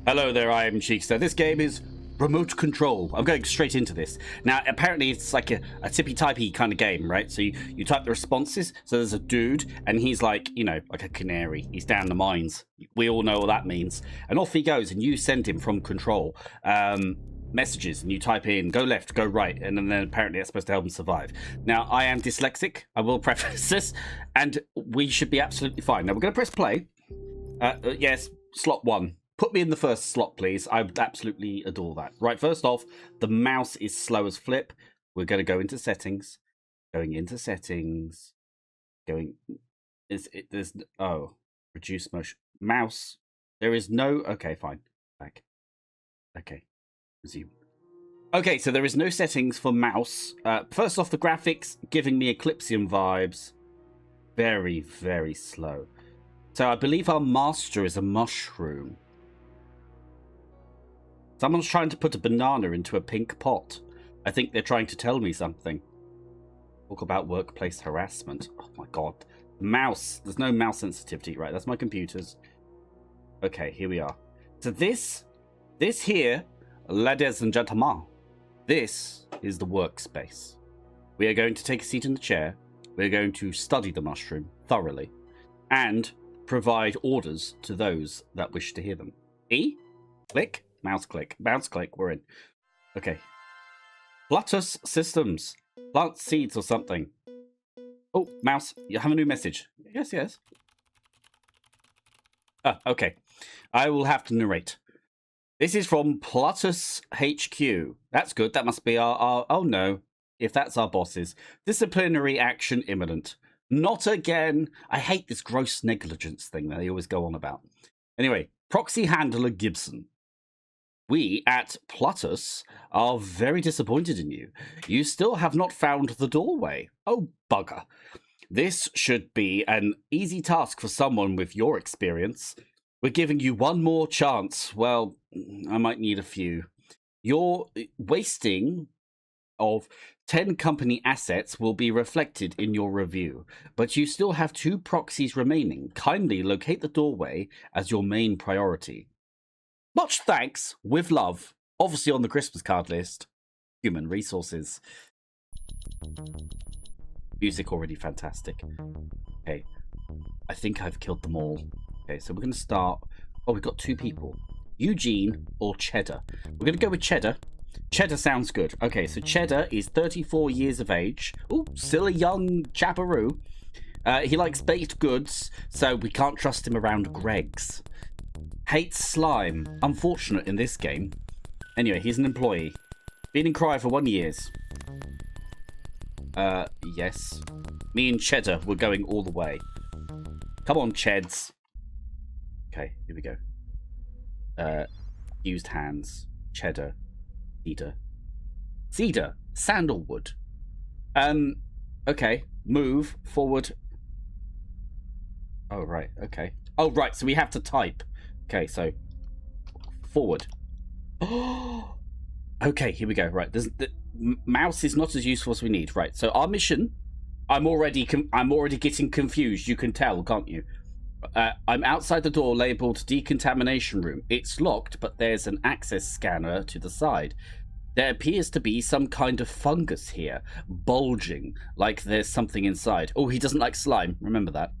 Hello there, I am Cheekster. This game is remote control. I'm going straight into this. Now, apparently it's like a tippy-typey kind of game, right? So you type the responses. So there's a dude, and he's like, you know, like a canary. He's down the mines. We all know what that means. And off he goes, and you send him from control messages, and you type in, go left, go right, and then apparently that's supposed to help him survive. Now, I am dyslexic. I will preface this, and we should be absolutely fine. Now, we're going to press play. Yes, slot 1. Put me in the first slot, please. I would absolutely adore that. Right, first off, the mouse is slow as flip. We're going to go into settings. Going into settings. Reduce motion. Mouse. There is no... Okay, fine. Back. Okay. Resume. Okay, so there is no settings for mouse. First off, the graphics giving me Eclipsium vibes. Very, very slow. So I believe our master is a mushroom. Someone's trying to put a banana into a pink pot. I think they're trying to tell me something. Talk about workplace harassment. Oh my god. Mouse. There's no mouse sensitivity. Right, that's my computer's. Okay, here we are. So this here, ladies and gentlemen, this is the workspace. We are going to take a seat in the chair. We're going to study the mushroom thoroughly and provide orders to those that wish to hear them. E? Click. Mouse click. Mouse click. We're in. Okay. Lotus systems. Plant seeds or something. Oh, mouse. You have a new message. Yes, yes. Okay. I will have to narrate. This is from Plutus HQ. That's good. That must be our... Oh, no. If that's our bosses. Disciplinary action imminent. Not again. I hate this gross negligence thing that they always go on about. Anyway. Proxy handler Gibson. We at Plutus are very disappointed in you. You still have not found the doorway. Oh, bugger. This should be an easy task for someone with your experience. We're giving you one more chance. Well, I might need a few. Your wasting of 10 company assets will be reflected in your review, but you still have 2 proxies remaining. Kindly locate the doorway as your main priority. Much thanks, with love. Obviously on the Christmas card list. Human resources. Music already fantastic. Okay. I think I've killed them all. Okay, so we're going to start... Oh, we've got 2 people. Eugene or Cheddar. We're going to go with Cheddar. Cheddar sounds good. Okay, so Cheddar is 34 years of age. Ooh, still a young chaparoo. He likes baked goods, so we can't trust him around Greg's. Hates slime. Unfortunate in this game. Anyway, he's an employee. Been in Cry for 1 year. Yes. Me and Cheddar were going all the way. Come on, Cheds. Okay, here we go. Used hands. Cheddar. Cedar. Cedar. Sandalwood. Okay. Move. Forward. Oh, right. Okay. Oh, right. So we have to type. Okay, so forward. Oh, okay, here we go. Right, the mouse is not as useful as we need. Right, so our mission. I'm already getting confused. You can tell, can't you? I'm outside the door labeled decontamination room. It's locked, but there's an access scanner to the side. There appears to be some kind of fungus here, bulging, like there's something inside. Oh, he doesn't like slime. Remember that.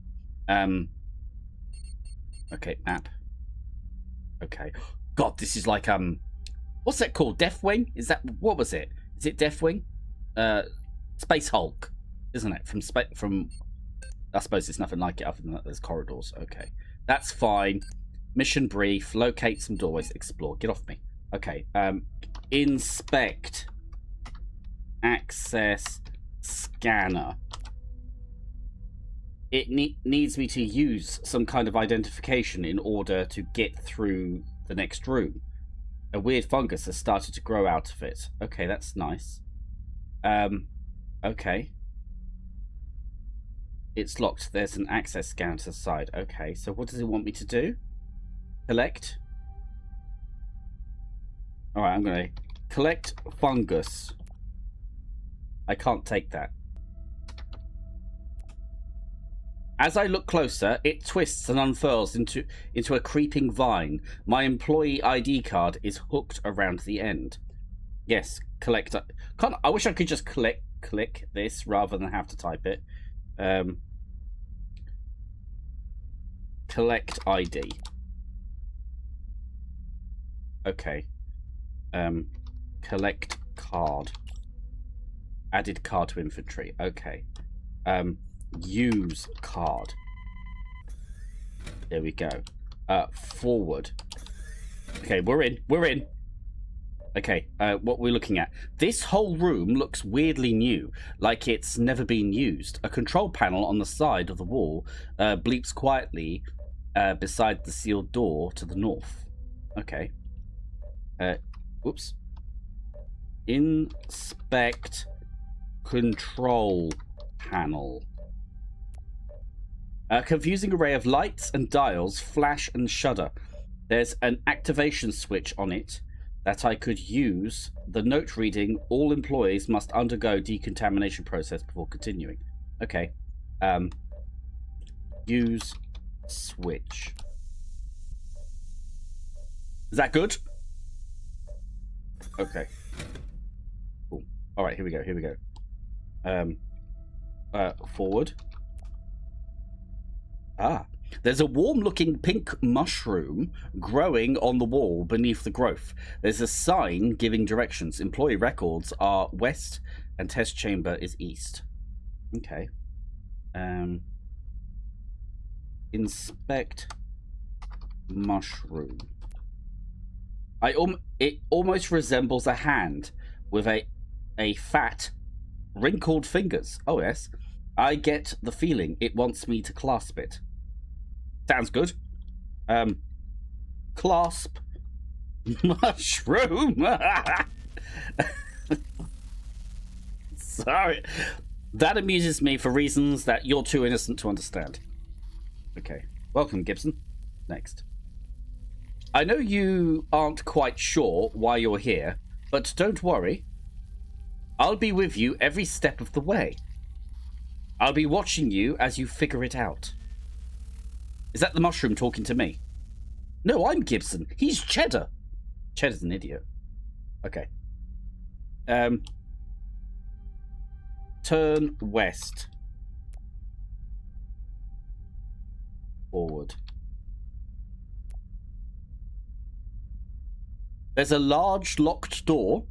Okay, map. Okay. God, this is like what's that called? Deathwing? Is that what was it? Is it Deathwing? Space Hulk, isn't it? From I suppose it's nothing like it other than that there's corridors. Okay. That's fine. Mission brief, locate some doorways, explore. Get off me. Okay. Inspect. Access scanner. It needs me to use some kind of identification in order to get through the next room. A weird fungus has started to grow out of it. Okay, that's nice. Okay. It's locked. There's an access scanner to the side. Okay, so what does it want me to do? Collect. Alright, I'm going to collect fungus. I can't take that. As I look closer, it twists and unfurls into a creeping vine. My employee ID card is hooked around the end. Yes, collect. I wish I could just click this rather than have to type it. Collect ID. Okay. Collect card. Added card to inventory. Okay. Use card. There we go. Forward. Okay, we're in. Okay, what we're looking at. This whole room looks weirdly new, like it's never been used. A control panel on the side of the wall bleeps quietly beside the sealed door to the north. Okay. Whoops. Inspect control panel. A confusing array of lights and dials flash and shudder. There's an activation switch on it that I could use. The note reading, all employees must undergo decontamination process before continuing. Okay. Use switch. Is that good? Okay. Cool. All right, here we go. Forward. There's a warm-looking pink mushroom growing on the wall beneath the growth. There's a sign giving directions. Employee records are west and test chamber is east. Okay. Inspect mushroom. It almost resembles a hand with a fat, wrinkled fingers. Oh, yes. I get the feeling it wants me to clasp it. Sounds good. Clasp mushroom. Sorry. That amuses me for reasons that you're too innocent to understand. Okay. Welcome, Gibson. Next. I know you aren't quite sure why you're here, but don't worry. I'll be with you every step of the way. I'll be watching you as you figure it out. Is that the mushroom talking to me? No, I'm Gibson. He's Cheddar. Cheddar's an idiot. Okay. Turn west. Forward. There's a large locked door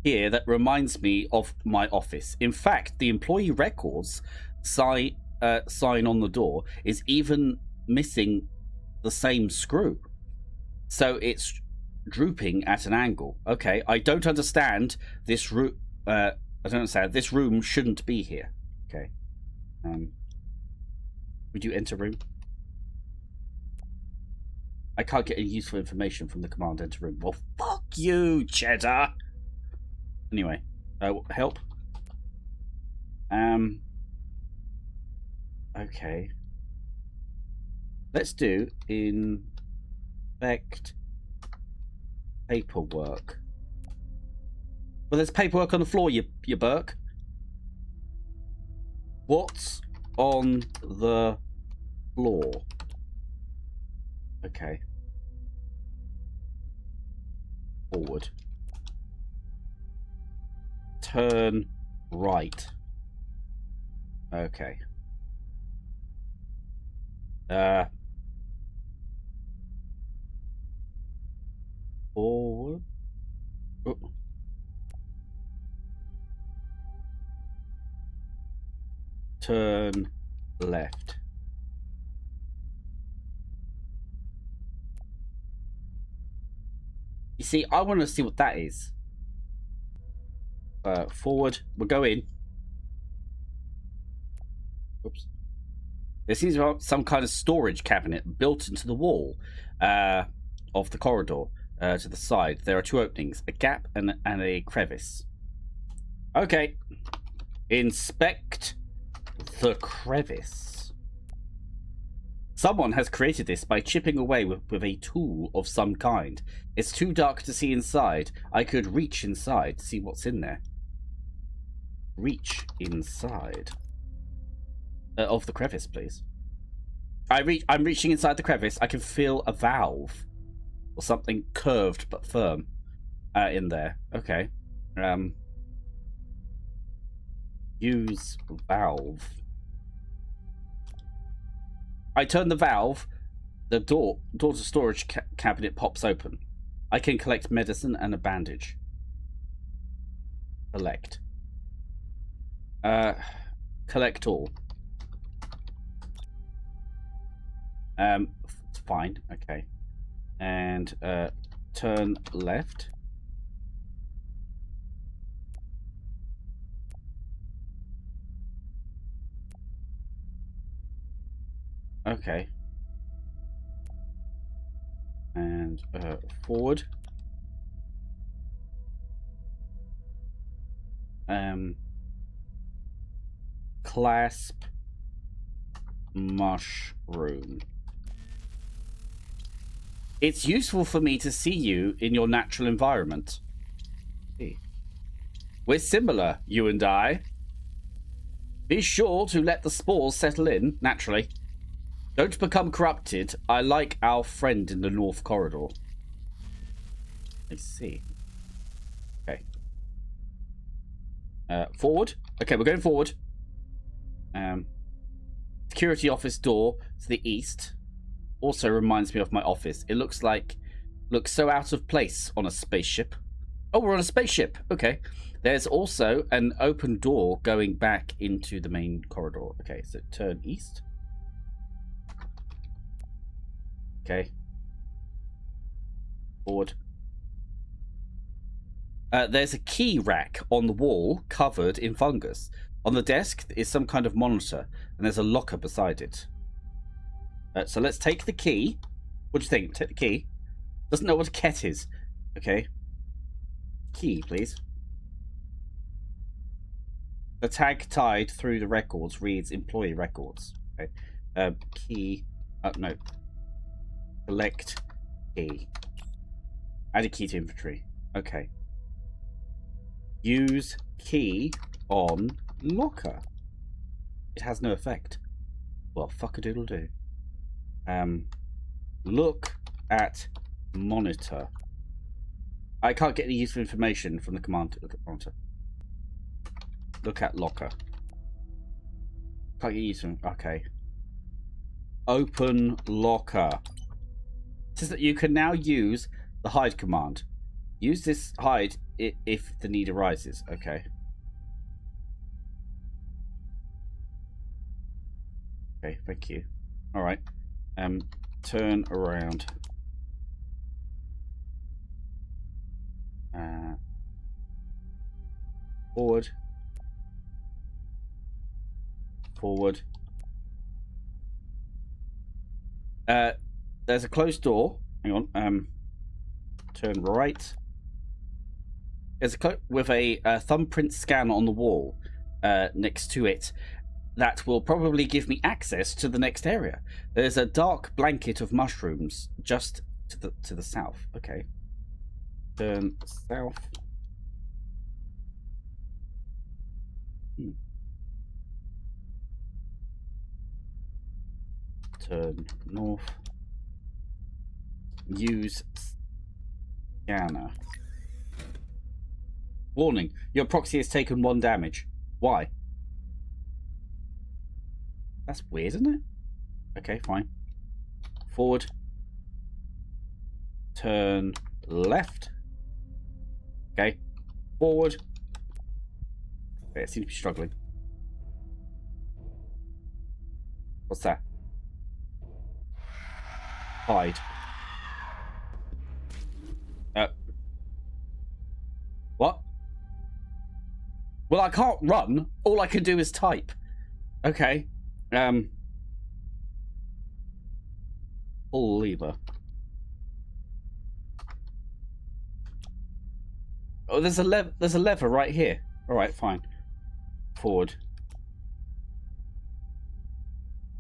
here that reminds me of my office. In fact, the employee records sign on the door is even missing the same screw. So it's drooping at an angle. Okay, I don't understand this room. I don't understand. This room shouldn't be here. Okay. Would you enter room? I can't get any useful information from the command enter room. Well, fuck you, Cheddar. Anyway, help. Okay. Let's do inspect paperwork. Well, there's paperwork on the floor, you Burke. What's on the floor? Okay. Forward. Turn right. Okay. Forward. Oh. Turn left. You see, I want to see what that is. Forward. We'll go in. Oops. There seems to be some kind of storage cabinet built into the wall of the corridor to the side. There are two openings, a gap and a crevice. Okay. Inspect the crevice. Someone has created this by chipping away with a tool of some kind. It's too dark to see inside. I could reach inside to see what's in there. Reach inside. Of the crevice, please. I'm reaching inside the crevice. I can feel a valve or something curved but firm in there. Okay. Use valve. I turn the valve. The door to storage cabinet pops open. I can collect medicine and a bandage. Collect. Collect all. Fine. Okay. And turn left. Okay. And forward. Clasp mushroom. It's useful for me to see you in your natural environment. We're similar, you and I. Be sure to let the spores settle in naturally. Don't become corrupted. I like our friend in the North Corridor. I see. Okay. Forward. Okay, we're going forward. Security office door to the east. Also reminds me of my office. It looks so out of place on a spaceship. Oh, we're on a spaceship. Okay. There's also an open door going back into the main corridor. Okay, so turn east. Okay. Forward. There's a key rack on the wall covered in fungus. On the desk is some kind of monitor, and there's a locker beside it. So let's take the key. What do you think? Take the key. Doesn't know what a ket is. Okay. Key, please. The tag tied through the records reads employee records. Okay. Key. No. Select key. Add a key to inventory. Okay. Use key on locker. It has no effect. Well, fuck-a-doodle-do. Look at monitor. I can't get any useful information from the command to look at monitor. Look at locker. Can't get useful. Okay. Open locker. It says that you can now use the hide command. Use this hide if the need arises. Okay. Okay, thank you. All right. Turn around. Forward. Forward. There's a closed door. Hang on. Turn right. There's a with a thumbprint scan on the wall next to it. That will probably give me access to the next area. There's a dark blanket of mushrooms just to the south. Okay. Turn south. Turn north. Use scanner. Warning, your proxy has taken 1 damage. Why? That's weird, isn't it? Okay, fine. Forward. Turn left. Okay. Forward. Okay, I seem to be struggling. What's that? Hide. What? Well, I can't run. All I can do is type. Okay. Pull lever. Oh, there's a lever right here. All right, fine. Forward.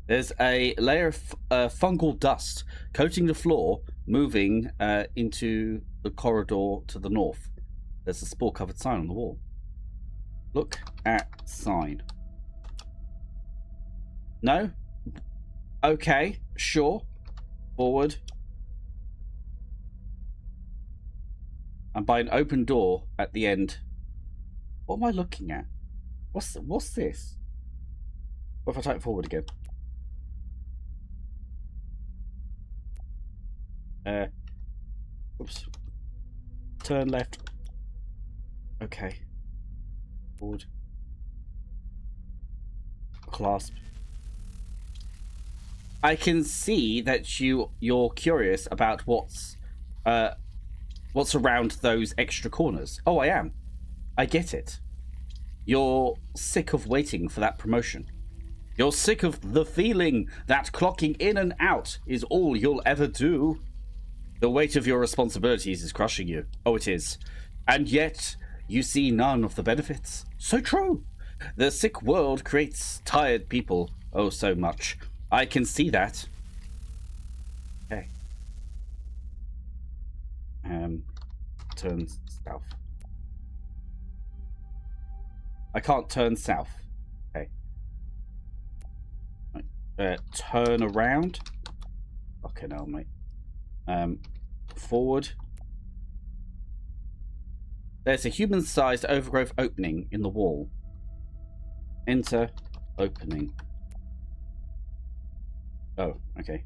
There's a layer of fungal dust coating the floor, moving into the corridor to the north. There's a spore-covered sign on the wall. Look at sign. No? Okay, sure. Forward. And by an open door at the end. What am I looking at? What's this? What if I type forward again? Oops. Turn left. Okay. Forward. Clasp. I can see that you're curious about what's around those extra corners. Oh, I am. I get it. You're sick of waiting for that promotion. You're sick of the feeling that clocking in and out is all you'll ever do. The weight of your responsibilities is crushing you. Oh, it is. And yet, you see none of the benefits. So true. The sick world creates tired people. Oh, so much. I can see that. Okay. Turn south. I can't turn south. Okay. Turn around. Okay, no, mate. Forward. There's a human-sized overgrowth opening in the wall. Enter opening. Oh, okay.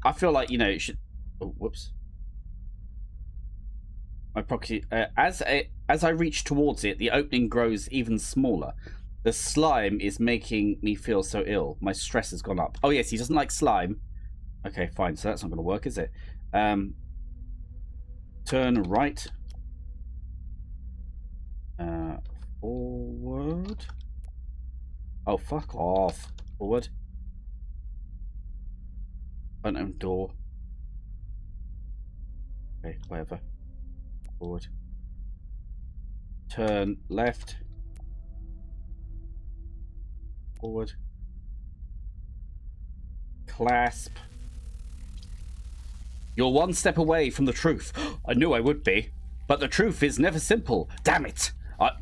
I feel like, you know, it should... Oh, whoops. My proxy... as I reach towards it, the opening grows even smaller. The slime is making me feel so ill. My stress has gone up. Oh, yes, he doesn't like slime. Okay, fine. So that's not going to work, is it? Turn right. Forward. Oh, fuck off. Forward. Unknown door. Okay, whatever. Forward. Turn left. Forward. Clasp. You're one step away from the truth. I knew I would be. But the truth is never simple. Damn it.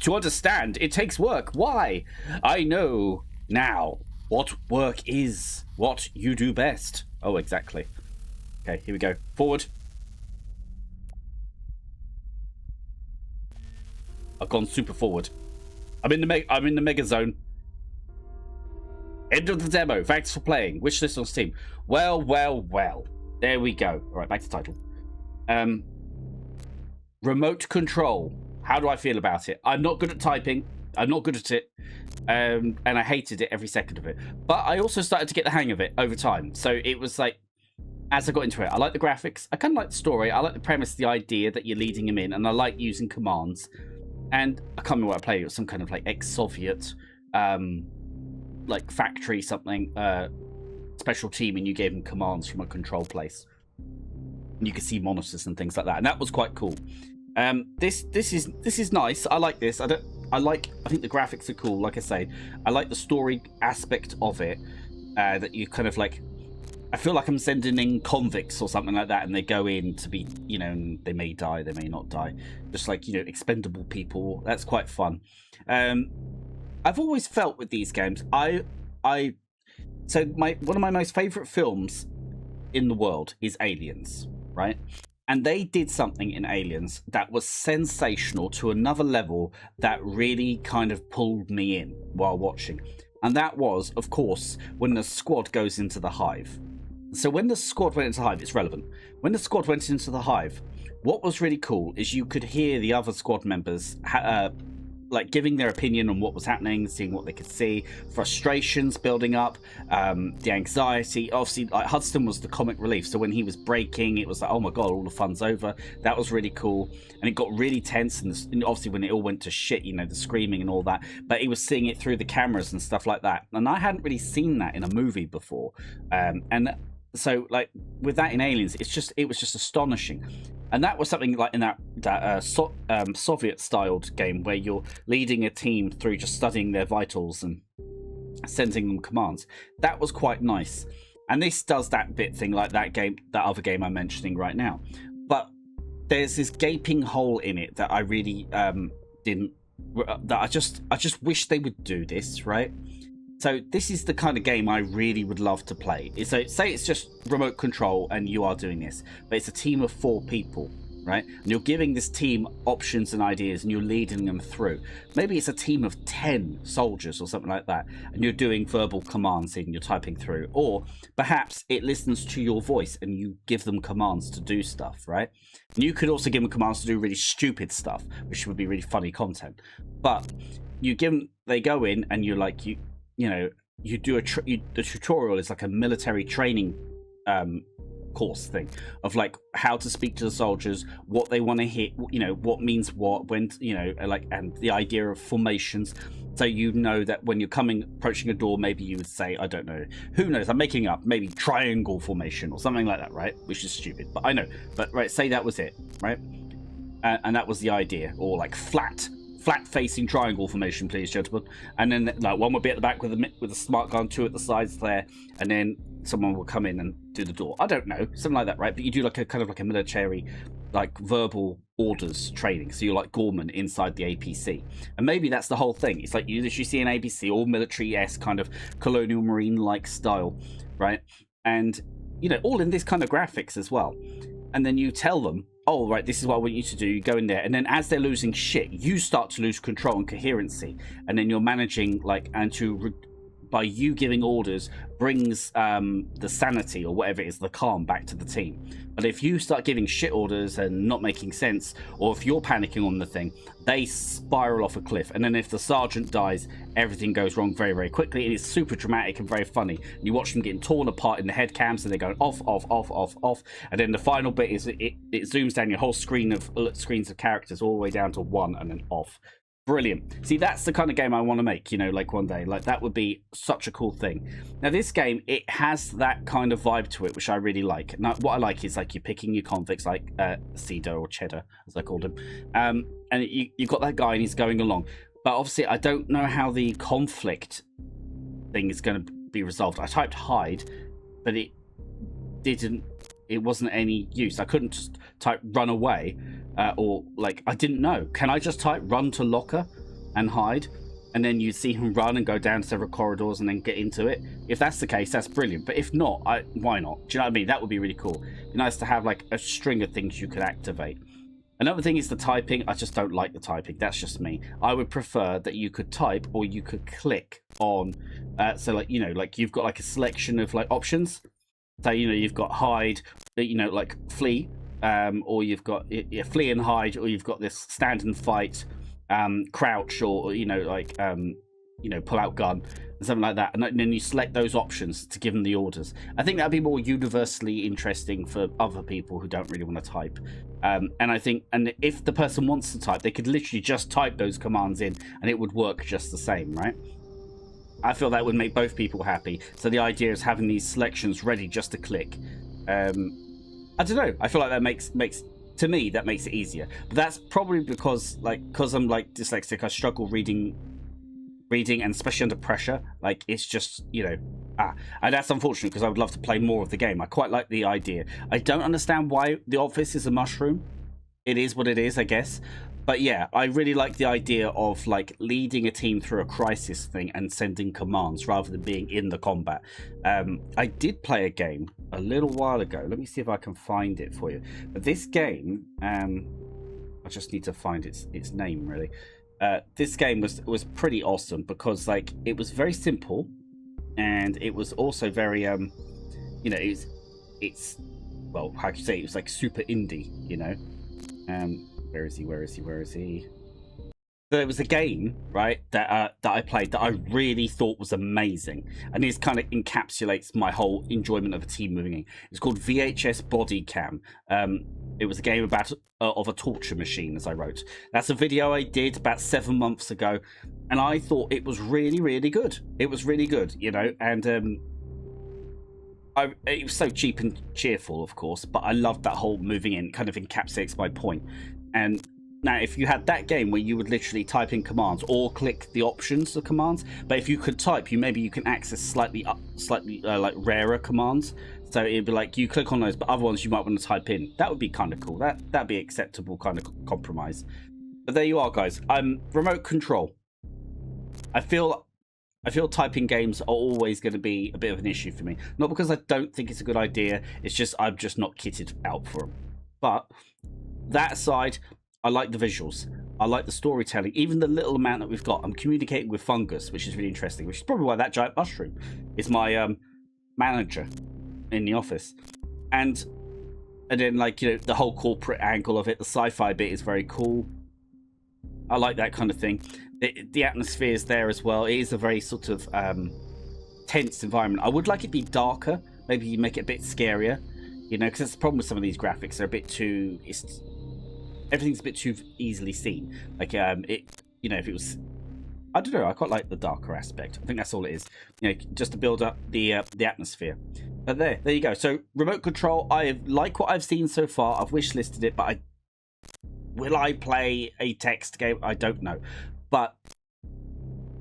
To understand, it takes work. Why? I know now what work is. What you do best. Oh, exactly. Okay, here we go. Forward. I've gone super forward. I'm in the mega zone. End of the demo. Thanks for playing. Wishlist on Steam. Well, well, well. There we go. All right, back to title. Remote control. How do I feel about it? I'm not good at typing. I'm not good at it. And I hated it every second of it. But I also started to get the hang of it over time. So it was like, as I got into it, I like the graphics. I kind of like the story. I like the premise, the idea that you're leading him in. And I like using commands. And I can't remember what I played. It was some kind of like ex-Soviet, like factory something, special team. And you gave them commands from a control place. And you could see monitors and things like that. And that was quite cool. This is nice. I like this. I think the graphics are cool. Like I say, I like the story aspect of it. That you kind of like, I feel like I'm sending in convicts or something like that, and they go in to be, you know, and they may die, they may not die. Just like, you know, expendable people. That's quite fun. I've always felt with these games, so one of my most favorite films in the world is Aliens, right? And they did something in Aliens that was sensational to another level that really kind of pulled me in while watching. And that was, of course, when the squad goes into the hive. So when the squad went into the hive, it's relevant. When the squad went into the hive, what was really cool is you could hear the other squad members like giving their opinion on what was happening, seeing what they could see, frustrations building up, the anxiety. Obviously, like Hudson was the comic relief, so when he was breaking, it was like, oh my god, all the fun's over. That was really cool, and it got really tense, and obviously when it all went to shit, you know, the screaming and all that, but he was seeing it through the cameras and stuff like that, and I hadn't really seen that in a movie before, and so like with that in Aliens, it was just astonishing. And that was something like in that Soviet-styled game where you're leading a team through just studying their vitals and sending them commands. That was quite nice. And this does that bit thing like that other game I'm mentioning right now. But there's this gaping hole in it that I really I just wish they would do this, right? So this is the kind of game I really would love to play. So say it's just remote control and you are doing this, but it's a team of 4 people, right? And you're giving this team options and ideas and you're leading them through. Maybe it's a team of 10 soldiers or something like that, and you're doing verbal commands and you're typing through. Or perhaps it listens to your voice and you give them commands to do stuff, right? And you could also give them commands to do really stupid stuff, which would be really funny content. But you give them, they go in and you're like, you know, you do the tutorial is like a military training course thing of like how to speak to the soldiers, what they want to hit, you know, what means what, when, you know, like, and the idea of formations. So you know that when you're approaching a door, maybe you would say, I don't know, who knows, I'm making up, maybe triangle formation or something like that, right? Which is stupid, but I know. But right, say that was it, right? And that was the idea. Or like flat facing triangle formation, please, gentlemen. And then like one would be at the back with a smart gun, 2 at the sides there, and then someone will come in and do the door. I don't know, something like that, right? But you do like a kind of like a military, like verbal orders training. So you're like Gorman inside the APC, and maybe that's the whole thing. It's like you literally see an APC, all military-esque kind of colonial marine-like style, right? And you know, all in this kind of graphics as well. And then you tell them, oh, right, this is what I want you to do. You go in there, and then as they're losing shit, you start to lose control and coherency, and then you're managing like, and by you giving orders brings the sanity or whatever it is, the calm, back to the team. But if you start giving shit orders and not making sense, or if you're panicking on the thing, they spiral off a cliff. And then if the sergeant dies, everything goes wrong very, very quickly. It is super dramatic and very funny. You watch them getting torn apart in the head cams, and they're going off, off, off, off, off. And then the final bit is it zooms down your whole screens of characters all the way down to 1 and then off. Brilliant. See, that's the kind of game I want to make, you know, like one day. Like, that would be such a cool thing. Now, this game, it has that kind of vibe to it, which I really like. Now, what I like is, like, you're picking your convicts, like Cedar or Cheddar, as I called him. And you've got that guy, and he's going along. But obviously, I don't know how the conflict thing is going to be resolved. I typed hide, but it wasn't any use. I couldn't just type run away, or like, I didn't know. Can I just type run to locker and hide? And then you see him run and go down several corridors and then get into it. If that's the case, that's brilliant. But if not, why not? Do you know what I mean? That would be really cool. It'd be nice to have like a string of things you could activate. Another thing is the typing. I just don't like the typing. That's just me. I would prefer that you could type or you could click on. So like, you know, like you've got like a selection of like options. So, you know, you've got hide, you know, like flee, or you've got flee and hide, or you've got this stand and fight, crouch, or, you know, like, you know, pull out gun, and something like that. And then you select those options to give them the orders. I think that'd be more universally interesting for other people who don't really want to type. And I think, and if the person wants to type, they could literally just type those commands in and it would work just the same, right? I feel that would make both people happy. So the idea is having these selections ready just to click. I don't know. I feel like that makes to me that makes it easier. But that's probably because I'm like dyslexic. I struggle reading, and especially under pressure. Like, it's just, you know, and that's unfortunate because I would love to play more of the game. I quite like the idea. I don't understand why the office is a mushroom. It is what it is, I guess. But yeah, I really like the idea of like leading a team through a crisis thing and sending commands rather than being in the combat. I did play a game a little while ago. Let me see if I can find it for you. But this game, I just need to find its name really. This game was pretty awesome because like it was very simple, and it was also very you know, it's well, how can you say, it was like super indie, you know. Where is he? So it was a game, right, that I played that I really thought was amazing, and this kind of encapsulates my whole enjoyment of a team moving in. It's called VHS Body Cam. It was a game about of a torture machine, as I wrote. That's a video I did about 7 months ago, and I thought it was really, really good. It was really good, you know, and it was so cheap and cheerful, of course, but I loved that whole moving in. Kind of encapsulates my point. And now, if you had that game where you would literally type in commands or click the options of commands, but if you could type, maybe you can access slightly like rarer commands. So it'd be like you click on those, but other ones you might want to type in. That would be kind of cool. That'd be acceptable kind of compromise. But there you are, guys. Remote control. I feel I feel typing games are always going to be a bit of an issue for me. Not because I don't think it's a good idea, it's just I'm just not kitted out for them. But that aside, I like the visuals. I like the storytelling. Even the little amount that we've got, I'm communicating with fungus, which is really interesting, which is probably why that giant mushroom is my manager in the office. And then, like, you know, the whole corporate angle of it, the sci-fi bit is very cool. I like that kind of thing. The atmosphere is there as well. It is a very sort of tense environment. I would like it to be darker. Maybe you make it a bit scarier, you know, because that's the problem with some of these graphics. They're a bit too... everything's a bit too easily seen. Like, you know, if it was... I don't know, I quite like the darker aspect. I think that's all it is. You know, just to build up the atmosphere. But there you go. So, remote control, I like what I've seen so far. I've wishlisted it, but will I play a text game? I don't know. But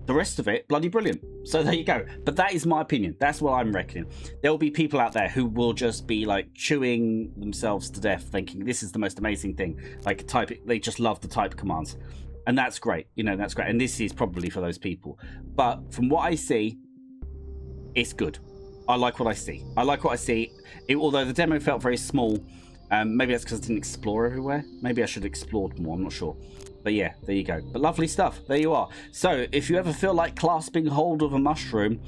the rest of it, bloody brilliant. So there you go. But that is my opinion. That's what I'm reckoning. There will be people out there who will just be like chewing themselves to death thinking this is the most amazing thing. Like type it, they just love the type commands. And that's great. You know, that's great. And this is probably for those people. But from what I see, it's good. I like what I see. I like what I see. Although the demo felt very small. Maybe that's because I didn't explore everywhere. Maybe I should have explored more. I'm not sure. But yeah, there you go. But lovely stuff. There you are. So if you ever feel like clasping hold of a mushroom,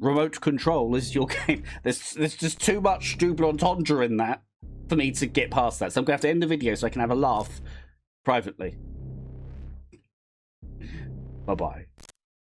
remote control is your game. There's just too much double entendre in that for me to get past that. So I'm going to have to end the video so I can have a laugh privately. Bye-bye.